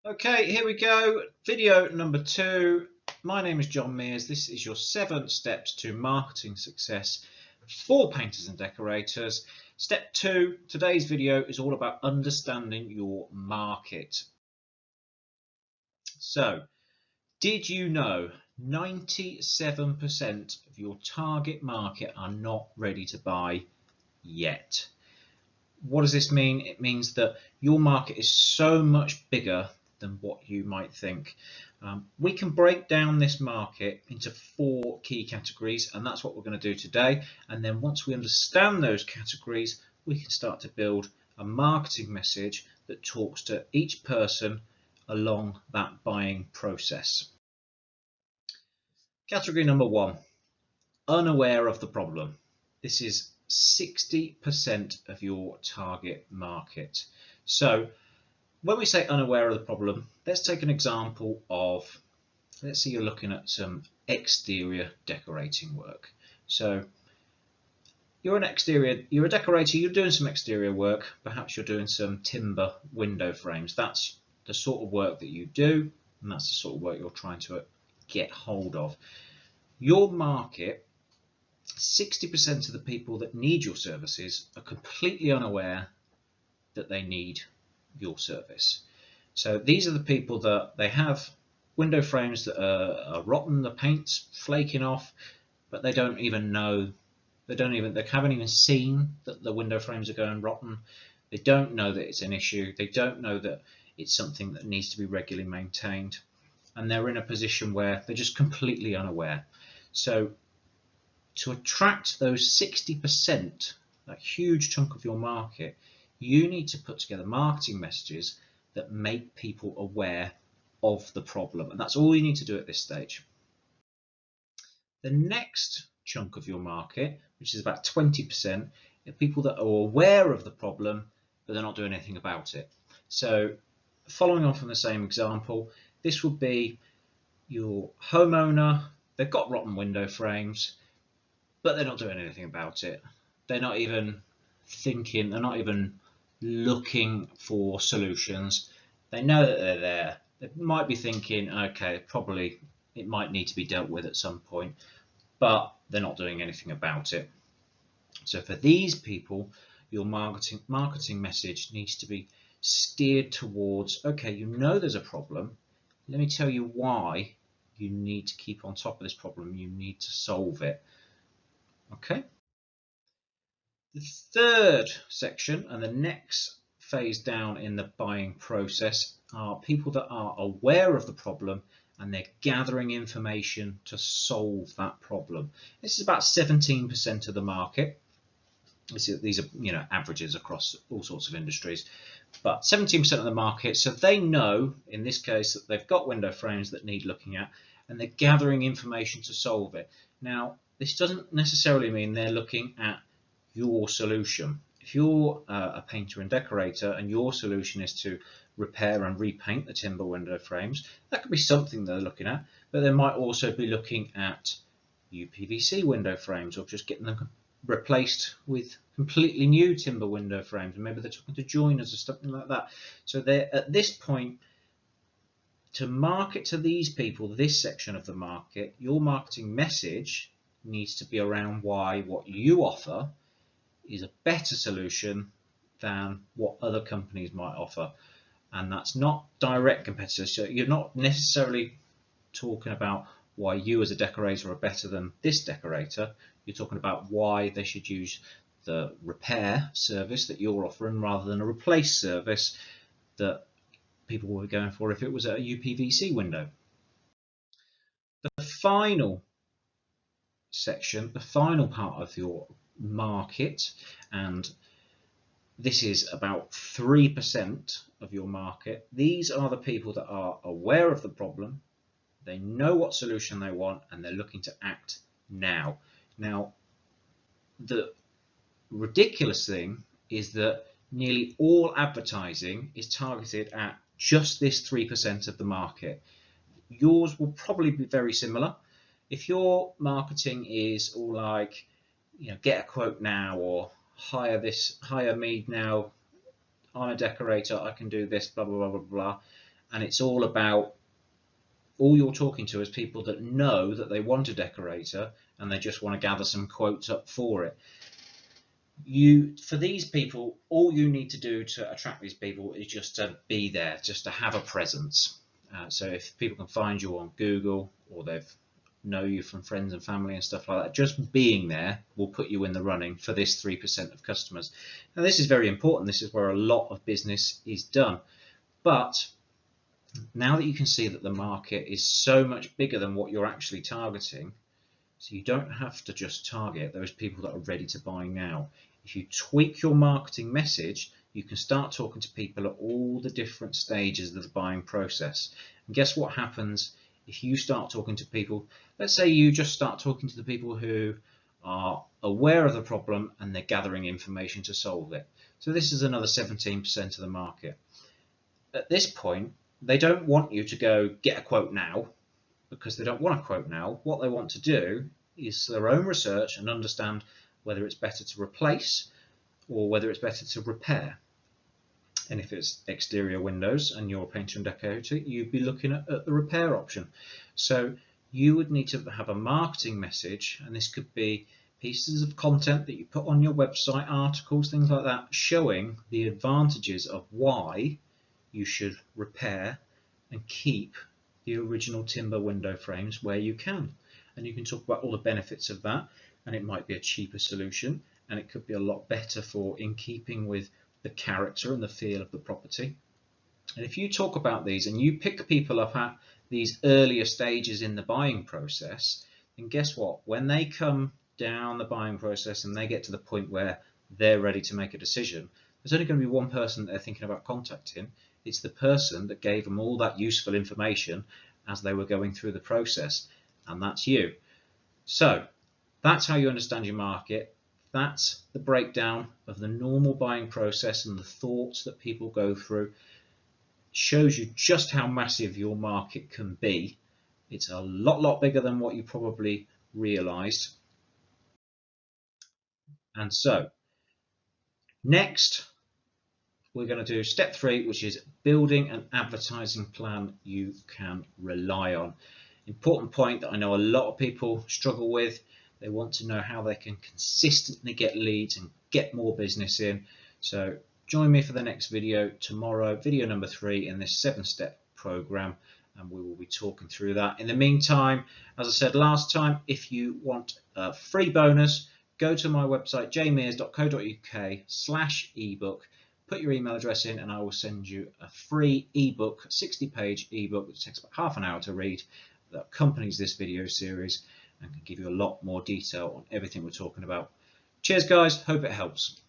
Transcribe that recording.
Okay, here we go. Video number 2. My name is John Mears. This is your 7 steps to marketing success for painters and decorators. Step 2, today's video is all about understanding your market. So, did you know 97% of your target market are not ready to buy yet? What does this mean? It means that your market is so much bigger than what you might think. We can break down this market into 4 key categories, and that's what we're going to do today. And then once we understand those categories, we can start to build a marketing message that talks to each person along that buying process. Category number 1, unaware of the problem. This is 60% of your target market. So when we say unaware of the problem, let's take an example of, let's say you're looking at some exterior decorating work. So you're a decorator, you're doing some exterior work, perhaps you're doing some timber window frames. That's the sort of work that you do, and that's the sort of work you're trying to get hold of. Your market, 60% of the people that need your services are completely unaware that they need your service. So these are the people that they have window frames that are rotten, the paint's flaking off, but they don't even know, they haven't even seen that the window frames are going rotten. They don't know that it's an issue. They don't know that it's something that needs to be regularly maintained. And they're in a position where they're just completely unaware. So to attract those 60%, that huge chunk of your market, you need to put together marketing messages that make people aware of the problem. And that's all you need to do at this stage. The next chunk of your market, which is about 20%, are people that are aware of the problem, but they're not doing anything about it. So following on from the same example, this would be your homeowner. They've got rotten window frames, but they're not doing anything about it. They're not even thinking, they're not even looking for solutions. They know that they're there. They might be thinking, okay, probably it might need to be dealt with at some point, but they're not doing anything about it. So for these people, your marketing message needs to be steered towards, okay, you know there's a problem. Let me tell you why you need to keep on top of this problem. You need to solve it. Okay. The third section and the next phase down in the buying process are people that are aware of the problem and they're gathering information to solve that problem. This is about 17% of the market. These are averages across all sorts of industries, but 17% of the market. So they know, in this case, that they've got window frames that need looking at, and they're gathering information to solve it. Now, this doesn't necessarily mean they're looking at your solution. If you're a painter and decorator and your solution is to repair and repaint the timber window frames, that could be something they're looking at, but they might also be looking at UPVC window frames or just getting them replaced with completely new timber window frames, and maybe they're talking to joiners or something like that. So they're at this point, to market to these people, this section of the market, your marketing message needs to be around why what you offer is a better solution than what other companies might offer. And that's not direct competitors. So you're not necessarily talking about why you as a decorator are better than this decorator. You're talking about why they should use the repair service that you're offering rather than a replace service that people were going for if it was a UPVC window. The final section, the final part of your market, and this is about 3% of your market. These are the people that are aware of the problem, they know what solution they want, and they're looking to act now. Now, the ridiculous thing is that nearly all advertising is targeted at just this 3% of the market. Yours will probably be very similar. If your marketing is all like, get a quote now, or hire me now, I'm a decorator, I can do this, blah, blah, blah, blah, blah, and it's all about, all you're talking to is people that know that they want a decorator and they just want to gather some quotes up for it. For these people, all you need to do to attract these people is just to be there, just to have a presence. So if people can find you on Google, or they know you from friends and family and stuff like that, just being there will put you in the running for this 3% of customers. Now this is very important. This is where a lot of business is done. But now that you can see that the market is so much bigger than what you're actually targeting, so you don't have to just target those people that are ready to buy now. If you tweak your marketing message, you can start talking to people at all the different stages of the buying process. And guess what happens if you start talking to people? Let's say you just start talking to the people who are aware of the problem and they're gathering information to solve it. So this is another 17% of the market. At this point, they don't want you to go get a quote now, because they don't want a quote now. What they want to do is their own research and understand whether it's better to replace or whether it's better to repair. And if it's exterior windows and you're a painter and decorator, you'd be looking at the repair option. So you would need to have a marketing message, and this could be pieces of content that you put on your website, articles, things like that, showing the advantages of why you should repair and keep the original timber window frames where you can. And you can talk about all the benefits of that, and it might be a cheaper solution, and it could be a lot better for in keeping with the character and the feel of the property. And if you talk about these and you pick people up at these earlier stages in the buying process, then guess what? When they come down the buying process and they get to the point where they're ready to make a decision, there's only going to be one person that they're thinking about contacting. It's the person that gave them all that useful information as they were going through the process, and that's you. So that's how you understand your market. That's the breakdown of the normal buying process and the thoughts that people go through. Shows you just how massive your market can be. It's a lot bigger than what you probably realized. And so next, we're going to do step 3, which is building an advertising plan you can rely on. Important point that I know a lot of people struggle with. They want to know how they can consistently get leads and get more business in. So join me for the next video tomorrow, video number 3 in this 7-step program, and we will be talking through that. In the meantime, as I said last time, if you want a free bonus, go to my website jmears.co.uk/ebook, put your email address in, and I will send you a free ebook, 60-page ebook that takes about half an hour to read, that accompanies this video series and can give you a lot more detail on everything we're talking about. Cheers guys, hope it helps.